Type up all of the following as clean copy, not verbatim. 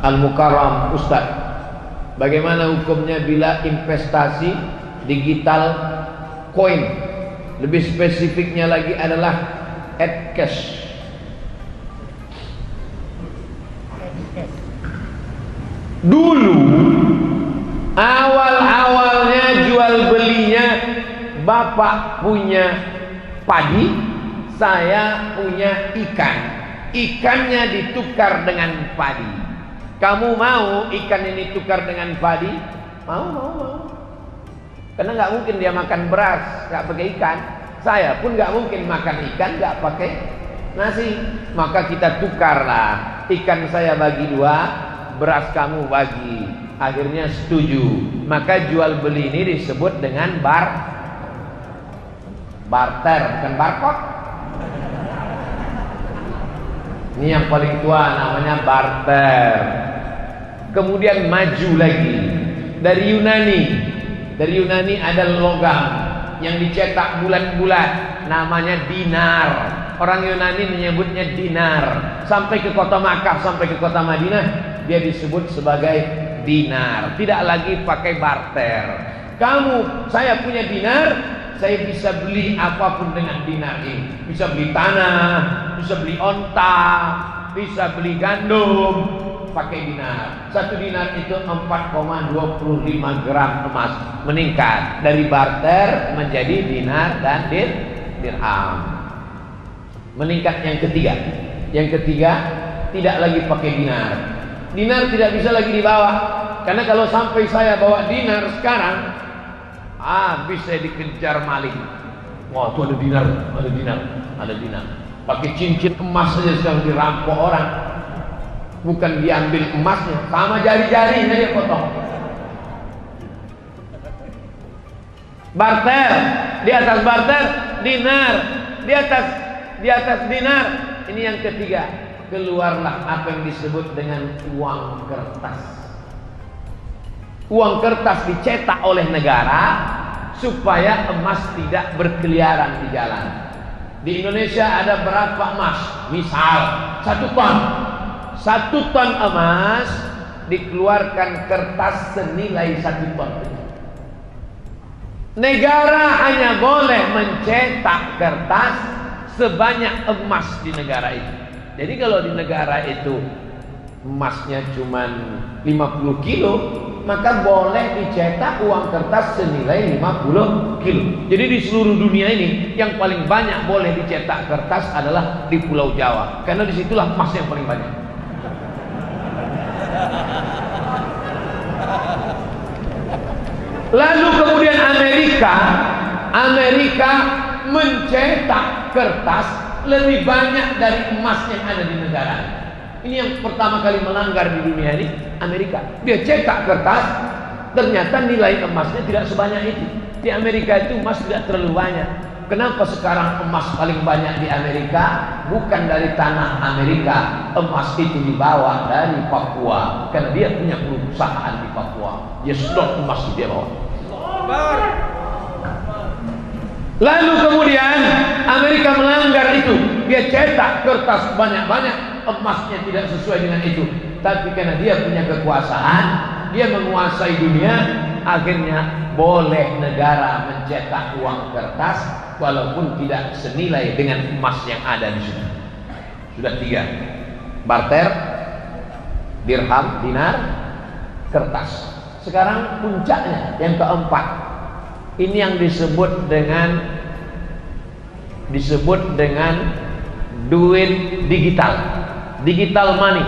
Al-Mukarram, Ustaz, bagaimana hukumnya bila investasi digital koin, lebih spesifiknya lagi adalah Adcash? Dulu awal-awalnya jual belinya, bapak punya padi, saya punya ikan. Ikannya ditukar dengan padi. Kamu mau ikan ini tukar dengan padi? Mau. Karena nggak mungkin dia makan beras nggak pakai ikan. Saya pun nggak mungkin makan ikan nggak pakai nasi. Maka kita tukarlah. Ikan saya bagi 2, beras kamu bagi. Akhirnya setuju. Maka jual beli ini disebut dengan barter, bukan barcode. Ini yang paling tua, namanya barter. Kemudian maju lagi dari Yunani ada logam yang dicetak bulat-bulat, namanya dinar. Orang Yunani menyebutnya dinar. Sampai ke kota Makkah, sampai ke kota Madinah, dia disebut sebagai dinar. Tidak lagi pakai barter. Saya punya dinar, saya bisa beli apapun dengan dinar ini. Bisa beli tanah, bisa beli onta, bisa beli gandum pakai dinar. 1 dinar itu 4,25 gram emas. Meningkat dari barter menjadi dinar dan dirham. Meningkat yang ketiga tidak lagi pakai dinar. Dinar tidak bisa lagi dibawa, karena kalau sampai saya bawa dinar sekarang, bisa dikejar maling. Wah, tuh ada dinar. Pakai cincin emas saja sekarang dirampok orang. Bukan diambil emasnya, sama jari-jarinya dia potong. Barter, di atas barter dinar, di atas dinar. Ini yang ketiga. Keluarlah apa yang disebut dengan uang kertas. Uang kertas dicetak oleh negara supaya emas tidak berkeliaran di jalan. Di Indonesia ada berapa emas? Misal 1 ton. 1 ton emas dikeluarkan kertas senilai 1 ton. Negara hanya boleh mencetak kertas sebanyak emas di negara itu. Jadi kalau di negara itu emasnya cuma 50 kilo, maka boleh dicetak uang kertas senilai 50 kilo. Jadi di seluruh dunia ini yang paling banyak boleh dicetak kertas adalah di Pulau Jawa, karena disitulah emas yang paling banyak. Lalu kemudian Amerika mencetak kertas lebih banyak dari emas yang ada di negara. Ini yang pertama kali melanggar di dunia ini, Amerika. Dia cetak kertas, ternyata nilai emasnya tidak sebanyak itu. Di Amerika itu emas tidak terlalu banyak. Kenapa sekarang emas paling banyak di Amerika? Bukan dari tanah Amerika. Emas itu dibawa dari Papua, karena dia punya perusahaan di Papua. Dia stok emas itu dia bawa. Lalu kemudian Amerika melanggar itu. Dia cetak kertas banyak-banyak, emasnya tidak sesuai dengan itu. Tapi karena dia punya kekuasaan, dia menguasai dunia, akhirnya boleh negara mencetak uang kertas walaupun tidak senilai dengan emas yang ada di situ. Sudah 3. Barter, dirham, dinar, kertas. Sekarang puncaknya yang keempat. Ini yang disebut dengan duit digital money.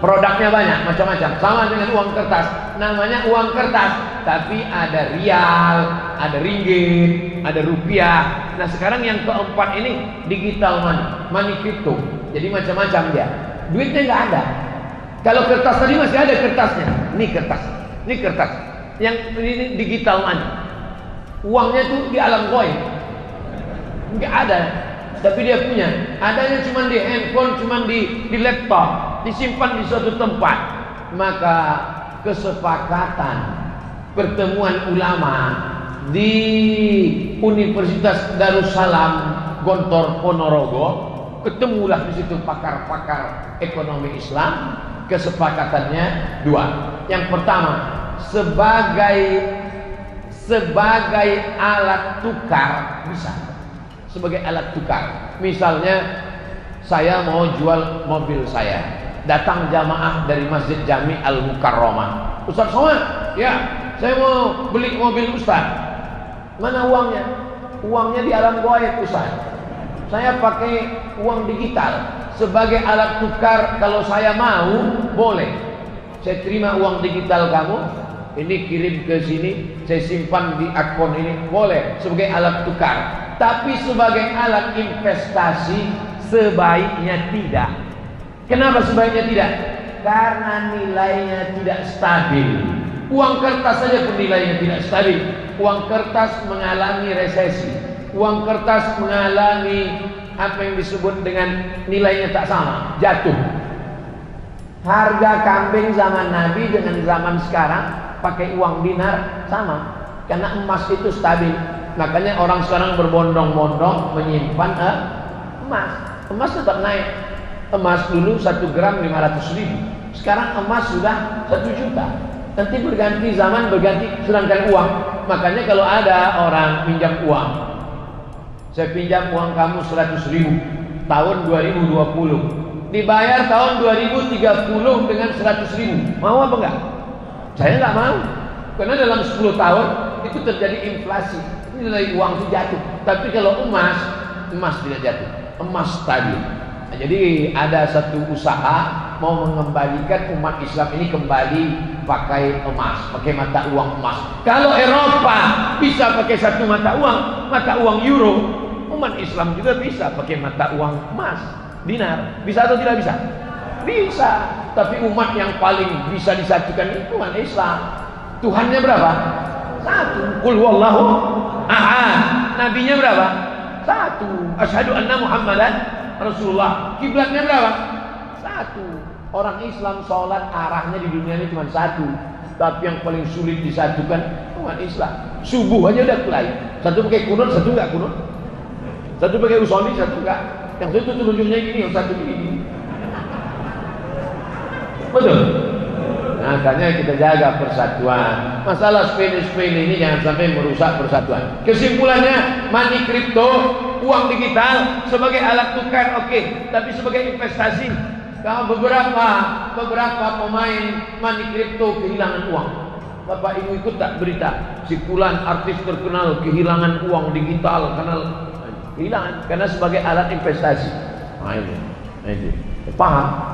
Produknya banyak, macam-macam, sama dengan uang kertas. Namanya uang kertas, tapi ada rial, ada ringgit, ada rupiah. Nah sekarang yang keempat ini digital money crypto. Jadi macam-macam dia. Duitnya nggak ada. Kalau kertas tadi masih ada kertasnya. Ini kertas. Yang ini digital money. Uangnya tuh di alam goib, nggak ada, tapi dia punya. Adanya cuma di handphone, cuma di laptop, disimpan di suatu tempat. Maka kesepakatan pertemuan ulama di Universitas Darussalam Gontor Ponorogo, ketemulah di situ pakar-pakar ekonomi Islam. Kesepakatannya dua. Yang pertama, sebagai alat tukar bisa. Sebagai alat tukar. Misalnya saya mau jual mobil saya, datang jamaah dari Masjid Jami Al-Mukarramah. Ustaz Somad, ya, saya mau beli mobil Ustaz. Mana uangnya? Uangnya di alam gaib Ustaz. Saya pakai uang digital sebagai alat tukar. Kalau saya mau, boleh. Saya terima uang digital kamu, ini kirim ke sini, saya simpan di akun ini, boleh sebagai alat tukar. Tapi sebagai alat investasi sebaiknya tidak. Kenapa sebaiknya tidak? Karena nilainya tidak stabil. Uang kertas saja pun nilainya tidak stabil. Uang kertas mengalami resesi. Uang kertas mengalami apa yang disebut dengan nilainya tak sama, jatuh. Harga kambing zaman Nabi dengan zaman sekarang pakai uang dinar sama. Karena emas itu stabil. Makanya orang sekarang berbondong-bondong menyimpan emas. Emas tetap naik. Emas dulu 1 gram 500.000. Sekarang emas sudah 1 juta. Nanti berganti zaman, berganti sedangkan uang. Makanya kalau ada orang pinjam uang, saya pinjam uang kamu 100.000 tahun 2020, dibayar tahun 2030 dengan 100.000. Mau apa enggak? Saya enggak mau. Karena dalam 10 tahun itu terjadi inflasi. Nilai uang itu jatuh. Tapi kalau emas tidak jatuh. Emas stabil. Nah, jadi ada satu usaha mau mengembalikan umat Islam ini kembali pakai emas, pakai mata uang emas. Kalau Eropa bisa pakai satu mata uang euro, umat Islam juga bisa pakai mata uang emas, dinar. Bisa atau tidak bisa? Bisa. Tapi umat yang paling bisa disatukan itu umat Islam. Tuhannya berapa? Satu. Qul huwallahu ahad. Nabinya berapa? Satu. Asyhadu anna Muhammadan Rasulullah. Kiblatnya berapa? Satu. Orang Islam sholat arahnya di dunia ini cuma satu. Tapi yang paling sulit disatukan umat Islam. Subuh aja udah mulai. Satu pakai kunut, satu enggak kunut. Satu pakai usoli, satu enggak. Yang satu telunjuknya gini, yang satu gini. Betul. Makanya kita jaga persatuan. Masalah sepele-sepele ini jangan sampai merusak persatuan. Kesimpulannya, money crypto, uang digital sebagai alat tukar oke. Tapi sebagai investasi, kalau beberapa pemain money crypto kehilangan uang. Bapak Ibu ikut tak berita? Si fulan artis terkenal kehilangan uang digital karena kehilangan karena sebagai alat investasi. Nah, ini. Paham?